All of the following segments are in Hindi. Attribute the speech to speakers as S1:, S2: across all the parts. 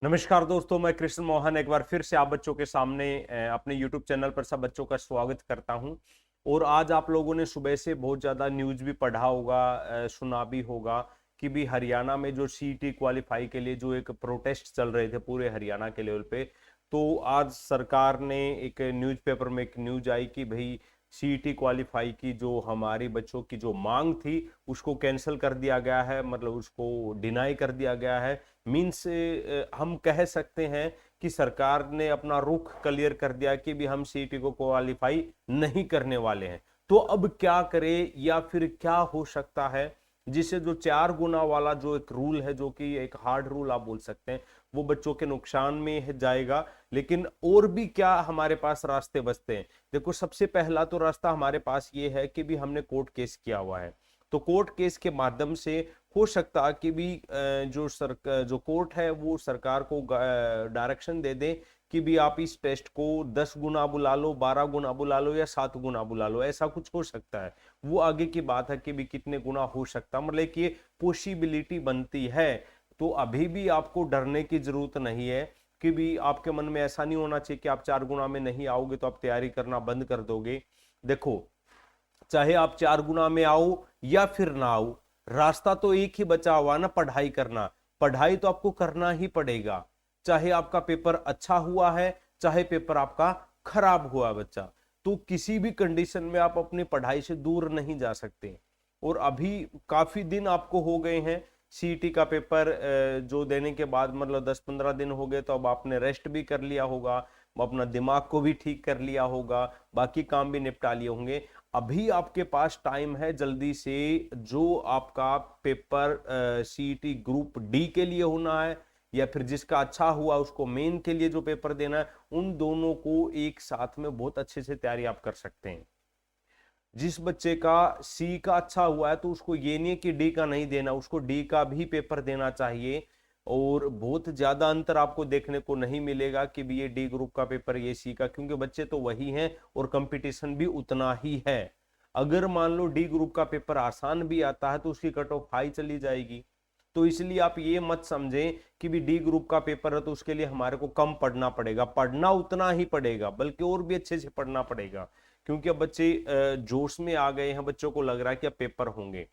S1: नमस्कार दोस्तों, मैं कृष्ण मोहन एक बार फिर से आप बच्चों के सामने अपने YouTube चैनल पर सब बच्चों का स्वागत करता हूं। और आज आप लोगों ने सुबह से बहुत ज़्यादा न्यूज़ भी पढ़ा होगा, सुना भी होगा कि भी हरियाणा में जो सीईटी क्वालिफाई के लिए जो एक प्रोटेस्ट चल रहे थे पूरे हरियाणा के लेवल पे। तो आज सरकार ने एक न्यूज़पेपर में एक न्यूज़ आई कि भाई सीईटी क्वालिफाई की जो हमारे बच्चों की जो मांग थी उसको कैंसिल कर दिया गया है, मतलब उसको डिनाई कर दिया गया है। मीन्स हम कह सकते हैं कि सरकार ने अपना रुख क्लियर कर दिया कि भी हम सीईटी को क्वालिफाई नहीं करने वाले हैं। तो अब क्या करें या फिर क्या हो सकता है जिससे जो 4 गुना वाला जो एक रूल है, जो कि एक हार्ड रूल आप बोल सकते हैं, वो बच्चों के नुकसान में जाएगा। लेकिन और भी क्या हमारे पास रास्ते बचते हैं? देखो, सबसे पहला तो रास्ता हमारे पास ये है कि भी हमने कोर्ट केस किया हुआ है। तो कोर्ट केस के माध्यम से हो सकता है कि भी जो कोर्ट है वो सरकार को डायरेक्शन दे दे कि भी आप इस टेस्ट को 10 गुना बुला लो, 12 गुना बुला लो या 7 गुना बुला लो, ऐसा कुछ हो सकता है। वो आगे की बात है कि भी कितने गुना हो सकता है, मतलब कि ये पॉसिबिलिटी बनती है। तो अभी भी आपको डरने की जरूरत नहीं है कि भी आपके मन में ऐसा नहीं होना चाहिए कि आप 4 गुना में नहीं आओगे तो आप तैयारी करना बंद कर दोगे। देखो, चाहे आप 4 गुना में आओ या फिर ना आओ, रास्ता तो एक ही बचा हुआ ना, पढ़ाई करना। पढ़ाई तो आपको करना ही पड़ेगा, चाहे आपका पेपर अच्छा हुआ है चाहे पेपर आपका खराब हुआ बच्चा। तो किसी भी कंडीशन में आप अपनी पढ़ाई से दूर नहीं जा सकते। और अभी काफी दिन आपको हो गए हैं सीईटी का पेपर जो देने के बाद, मतलब 10-15 दिन हो गए, तो अब आपने रेस्ट भी कर लिया होगा, अपना दिमाग को भी ठीक कर लिया होगा, बाकी काम भी निपटा लिए होंगे। अभी आपके पास टाइम है जल्दी से, जो आपका पेपर सीईटी ग्रुप डी के लिए होना है या फिर जिसका अच्छा हुआ उसको मेन के लिए जो पेपर देना है, उन दोनों को एक साथ में बहुत अच्छे से तैयारी आप कर सकते हैं। जिस बच्चे का सी का अच्छा हुआ है तो उसको ये नहीं कि डी का नहीं देना, उसको डी का भी पेपर देना चाहिए। और बहुत ज्यादा अंतर आपको देखने को नहीं मिलेगा कि भी ये डी ग्रुप का पेपर ये सी का, क्योंकि बच्चे तो वही हैं और कंपटीशन भी उतना ही है। अगर मान लो डी ग्रुप का पेपर आसान भी आता है तो उसकी कट ऑफ हाई चली जाएगी। तो इसलिए आप ये मत समझें कि भी डी ग्रुप का पेपर है तो उसके लिए हमारे को कम पढ़ना पड़ेगा, पढ़ना उतना ही पड़ेगा, बल्कि और भी अच्छे से पढ़ना पड़ेगा। क्योंकि अब बच्चे जोश में आ गए हैं, बच्चों को लग रहा है कि अब पेपर होंगे।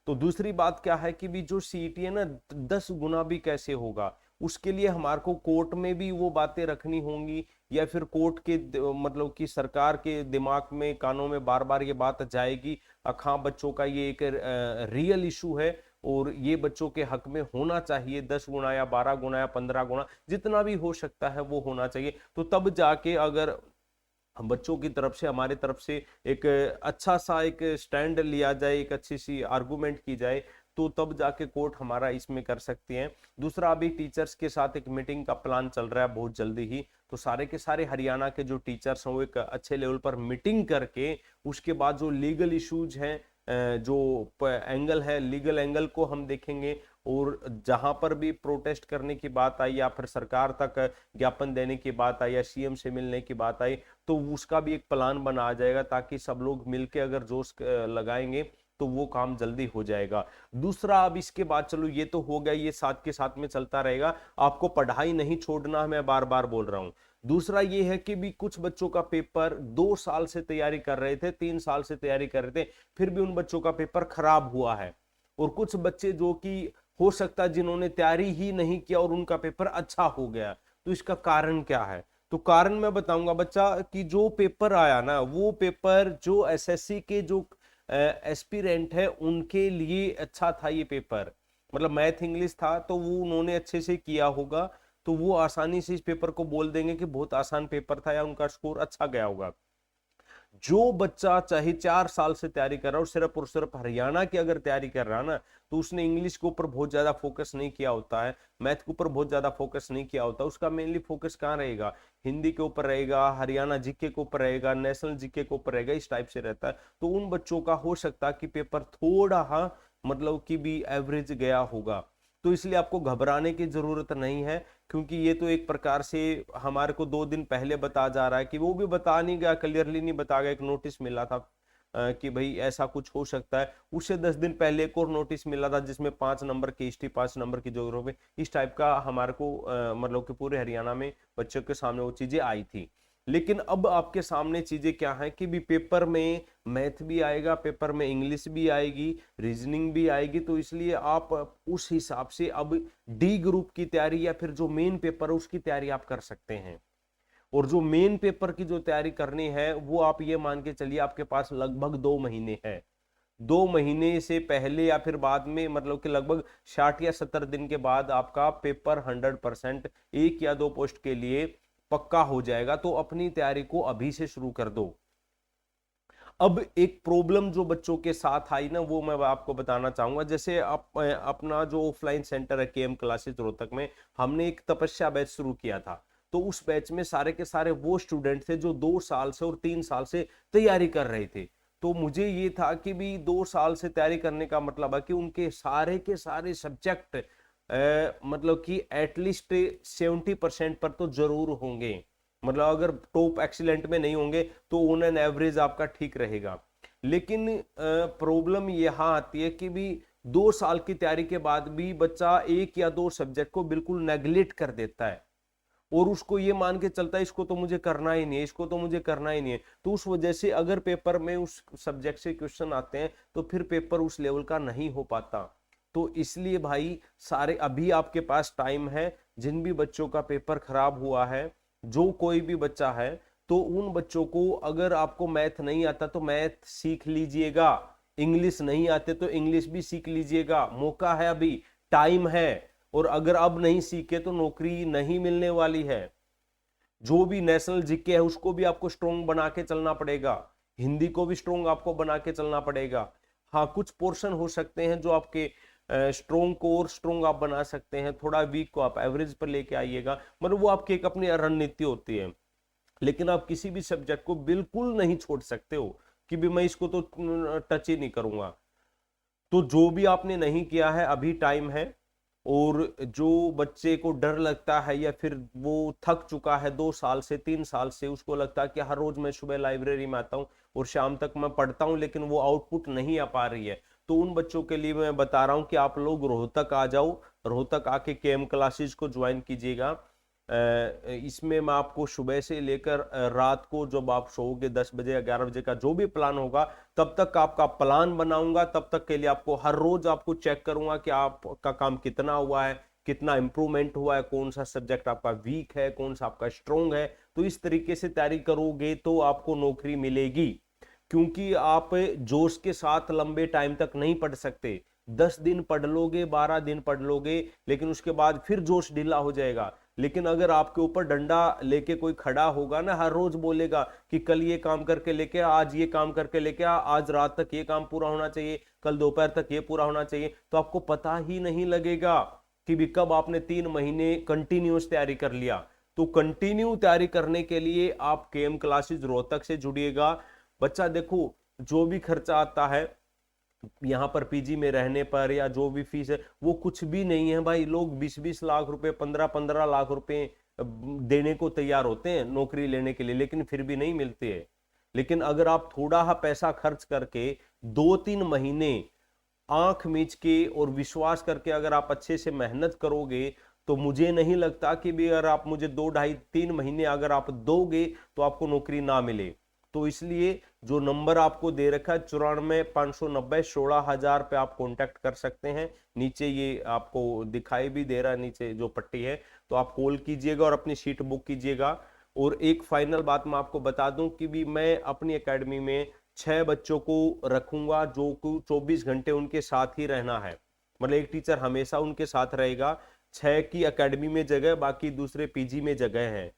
S1: तो दूसरी बात क्या है कि भी जो सीईटी है ना, 10 गुना भी कैसे होगा, उसके लिए हमारे को कोर्ट में भी वो बातें रखनी होंगी, या फिर कोर्ट के मतलब कि सरकार के दिमाग में, कानों में बार बार ये बात जाएगी। हाँ, बच्चों का ये एक रियल इशू है और ये बच्चों के हक में होना चाहिए। 10 गुना या 12 गुना या 15 गुना जितना भी हो सकता है वो होना चाहिए। तो तब जाके अगर हम बच्चों की तरफ से, हमारे तरफ से एक अच्छा सा एक स्टैंड लिया जाए, एक अच्छी सी आर्गुमेंट की जाए, तो तब जाके कोर्ट हमारा इसमें कर सकती है। दूसरा, अभी टीचर्स के साथ एक मीटिंग का प्लान चल रहा है बहुत जल्दी ही। तो सारे के सारे हरियाणा के जो टीचर्स हैं वो एक अच्छे लेवल पर मीटिंग करके उसके बाद जो लीगल इश्यूज हैं, जो एंगल है, लीगल एंगल को हम देखेंगे। और जहां पर भी प्रोटेस्ट करने की बात आई या फिर सरकार तक ज्ञापन देने की बात आई या सीएम से मिलने की बात आई, तो उसका भी एक प्लान बनाया जाएगा, ताकि सब लोग मिलके अगर जोश लगाएंगे तो वो काम जल्दी हो जाएगा। दूसरा, अब इसके बाद चलो ये तो हो गया, ये साथ के साथ में चलता रहेगा, आपको पढ़ाई नहीं छोड़ना है, मैं बार बार बोल रहा हूं। दूसरा ये है कि भी कुछ बच्चों का पेपर 2 साल से तैयारी कर रहे थे, 3 साल से तैयारी कर रहे थे, फिर भी उन बच्चों का पेपर खराब हुआ है। और कुछ बच्चे जो कि हो सकता है जिन्होंने तैयारी ही नहीं किया और उनका पेपर अच्छा हो गया। तो इसका कारण क्या है? तो कारण मैं बताऊंगा बच्चा, कि जो पेपर आया ना, वो पेपर जो एसएससी के जो एस्पिरेंट है उनके लिए अच्छा था ये पेपर। मतलब मैथ इंग्लिश था तो वो उन्होंने अच्छे से किया होगा, तो वो आसानी से इस पेपर को बोल देंगे कि बहुत आसान पेपर था या उनका स्कोर अच्छा गया होगा। जो बच्चा चाहे 4 साल से तैयारी कर रहा है और सिर्फ हरियाणा की अगर तैयारी कर रहा है ना, तो उसने इंग्लिश के ऊपर बहुत ज्यादा फोकस नहीं किया होता है, मैथ के ऊपर बहुत ज्यादा फोकस नहीं किया होता, उसका मेनली फोकस कहाँ रहेगा? हिंदी के ऊपर रहेगा, हरियाणा जीके के ऊपर रहेगा, नेशनल जीके के ऊपर रहेगा, इस टाइप से रहता है। तो उन बच्चों का हो सकता है कि पेपर थोड़ा, हाँ, मतलब कि भी एवरेज गया होगा। तो इसलिए आपको घबराने की जरूरत नहीं है, क्योंकि ये तो एक प्रकार से हमारे को 2 दिन पहले बता जा रहा है, कि वो भी बता नहीं गया, क्लियरली नहीं बता गया, एक नोटिस मिला था कि भाई ऐसा कुछ हो सकता है। उससे 10 दिन पहले एक और नोटिस मिला था जिसमें 5 नंबर की हिस्ट्री, 5 नंबर की ज्योग्राफी, इस टाइप का हमारे को मतलब कि पूरे हरियाणा में बच्चों के सामने वो चीजें आई थी। लेकिन अब आपके सामने चीजें क्या है कि भी पेपर में मैथ भी आएगा, पेपर में इंग्लिश भी आएगी, रीजनिंग भी आएगी, तो इसलिए आप उस हिसाब से अब डी ग्रुप की तैयारी या फिर जो मेन पेपर है उसकी तैयारी आप कर सकते हैं। और जो मेन पेपर की जो तैयारी करनी है वो आप ये मान के चलिए आपके पास लगभग 2 महीने है। 2 महीने से पहले या फिर बाद में, मतलब कि लगभग 60 या 70 दिन के बाद आपका पेपर 100% 1 या 2 पोस्ट के लिए पक्का हो जाएगा। तो अपनी तैयारी को अभी से शुरू कर दो। अब एक प्रॉब्लम जो बच्चों के साथ आई ना, वो मैं आपको बताना चाहूंगा। जैसे अपना जो ऑफलाइन सेंटर है केएम क्लासेस रोहतक में, हमने एक तपस्या बैच शुरू किया था। तो उस बैच में सारे के सारे वो स्टूडेंट थे जो 2 साल से और 3 साल से तैयारी कर रहे थे। तो मुझे ये था कि भी 2 साल से तैयारी करने का मतलब है कि उनके सारे के सारे सब्जेक्ट मतलब कि एटलीस्ट 70% पर तो जरूर होंगे। मतलब अगर टॉप एक्सीलेंट में नहीं होंगे तो ऑन एन एवरेज आपका ठीक रहेगा। लेकिन प्रॉब्लम यहाँ आती है कि भी 2 साल की तैयारी के बाद भी बच्चा 1 या 2 सब्जेक्ट को बिल्कुल नेग्लेक्ट कर देता है और उसको ये मान के चलता है इसको तो मुझे करना ही नहीं है, इसको तो मुझे करना ही नहीं है। तो उस वजह से अगर पेपर में उस सब्जेक्ट से क्वेश्चन आते हैं तो फिर पेपर उस लेवल का नहीं हो पाता। तो इसलिए भाई सारे अभी आपके पास टाइम है। जिन भी बच्चों का पेपर खराब हुआ है, जो कोई भी बच्चा है, तो उन बच्चों को अगर आपको मैथ नहीं आता तो मैथ सीख लीजिएगा, इंग्लिश नहीं आते तो इंग्लिश भी सीख लीजिएगा, मौका है अभी, टाइम है। और अगर अब नहीं सीखे तो नौकरी नहीं मिलने वाली है। जो भी नेशनल जीके है उसको भी आपको स्ट्रोंग बना के चलना पड़ेगा, हिंदी को भी स्ट्रोंग आपको बना के चलना पड़ेगा। हाँ, कुछ पोर्शन हो सकते हैं जो आपके स्ट्रोंग को और स्ट्रोंग आप बना सकते हैं, थोड़ा वीक को आप एवरेज पर लेके आइएगा। मतलब वो आपकी एक अपनी रणनीति होती है। लेकिन आप किसी भी सब्जेक्ट को बिल्कुल नहीं छोड़ सकते हो कि भी मैं इसको तो टच ही नहीं करूंगा। तो जो भी आपने नहीं किया है अभी टाइम है। और जो बच्चे को डर लगता है या फिर वो थक चुका है 2 साल से 3 साल से, उसको लगता है कि हर रोज मैं सुबह लाइब्रेरी में आता हूँ और शाम तक मैं पढ़ता हूँ लेकिन वो आउटपुट नहीं आ पा रही है, तो उन बच्चों के लिए मैं बता रहा हूँ कि आप लोग रोहतक आ जाओ। रोहतक आके केएम क्लासेस को ज्वाइन कीजिएगा। इसमें मैं आपको सुबह से लेकर रात को जब आप सोओगे 10 बजे या 11 बजे का जो भी प्लान होगा, तब तक आपका प्लान बनाऊंगा। तब तक के लिए आपको हर रोज आपको चेक करूंगा कि आपका काम कितना हुआ है, कितना इंप्रूवमेंट हुआ है, कौन सा सब्जेक्ट आपका वीक है, कौन सा आपका स्ट्रोंग है। तो इस तरीके से तैयारी करोगे तो आपको नौकरी मिलेगी। क्योंकि आप जोश के साथ लंबे टाइम तक नहीं पढ़ सकते। 10 दिन पढ़ लोगे, 12 दिन पढ़ लोगे, लेकिन उसके बाद फिर जोश ढीला हो जाएगा। लेकिन अगर आपके ऊपर डंडा लेके कोई खड़ा होगा ना, हर रोज बोलेगा कि कल ये काम करके लेके आ, आज ये काम करके लेके आ, आज रात तक ये काम पूरा होना चाहिए, कल दोपहर तक ये पूरा होना चाहिए, तो आपको पता ही नहीं लगेगा कि भी कब आपने 3 महीने कंटिन्यूस तैयारी कर लिया। तो कंटिन्यू तैयारी करने के लिए आप केएम क्लासेस रोहतक से जुड़िएगा। बच्चा देखो, जो भी खर्चा आता है यहाँ पर पीजी में रहने पर या जो भी फीस है वो कुछ भी नहीं है भाई। लोग 20-20 लाख रुपए, 15-15 लाख रुपए देने को तैयार होते हैं नौकरी लेने के लिए, लेकिन फिर भी नहीं मिलते हैं। लेकिन अगर आप थोड़ा हा पैसा खर्च करके 2-3 महीने आंख मीच के और विश्वास करके अगर आप अच्छे से मेहनत करोगे, तो मुझे नहीं लगता कि भी अगर आप मुझे 2-2.5-3 महीने अगर आप दोगे तो आपको नौकरी ना मिले। तो इसलिए जो नंबर आपको दे रखा है 94,590-16,000 पे आप कांटेक्ट कर सकते हैं। नीचे ये आपको दिखाई भी दे रहा है, नीचे जो पट्टी है, तो आप कॉल कीजिएगा और अपनी सीट बुक कीजिएगा। और एक फाइनल बात मैं आपको बता दूं कि भी मैं अपनी एकेडमी में 6 बच्चों को रखूंगा जो को 24 घंटे उनके साथ ही रहना है। मतलब एक टीचर हमेशा उनके साथ रहेगा। 6 की एकेडमी में जगह, बाकी दूसरे पीजी में जगह है।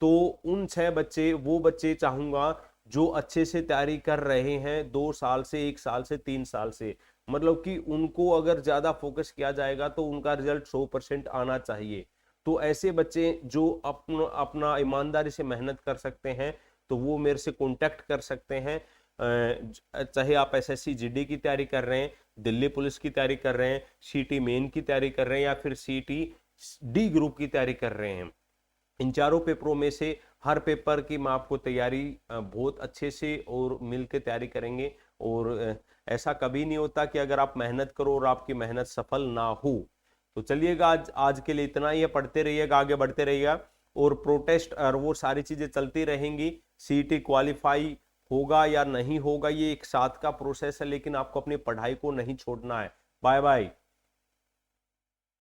S1: तो उन 6 बच्चे, वो बच्चे चाहूंगा जो अच्छे से तैयारी कर रहे हैं 2 साल से, 1 साल से, 3 साल से, मतलब कि उनको अगर ज्यादा फोकस किया जाएगा तो उनका रिजल्ट 100% आना चाहिए। तो ऐसे बच्चे जो अपना अपना ईमानदारी से मेहनत कर सकते हैं तो वो मेरे से कांटेक्ट कर सकते हैं। चाहे आप एसएससी जीडी की तैयारी कर रहे हैं, दिल्ली पुलिस की तैयारी कर रहे हैं, सीटी मेन की तैयारी कर रहे हैं, या फिर सीटी डी ग्रुप की तैयारी कर रहे हैं, इन चारों पेपरों में से हर पेपर की मैं आपको तैयारी बहुत अच्छे से और मिल के तैयारी करेंगे। और ऐसा कभी नहीं होता कि अगर आप मेहनत करो और आपकी मेहनत सफल ना हो। तो चलिएगा, आज आज के लिए इतना ही है। पढ़ते रहिएगा, आगे बढ़ते रहिएगा, और प्रोटेस्ट और वो सारी चीजें चलती रहेंगी। सीईटी क्वालिफाई होगा या नहीं होगा, ये एक साथ का प्रोसेस है, लेकिन आपको अपनी पढ़ाई को नहीं छोड़ना है। Bye bye.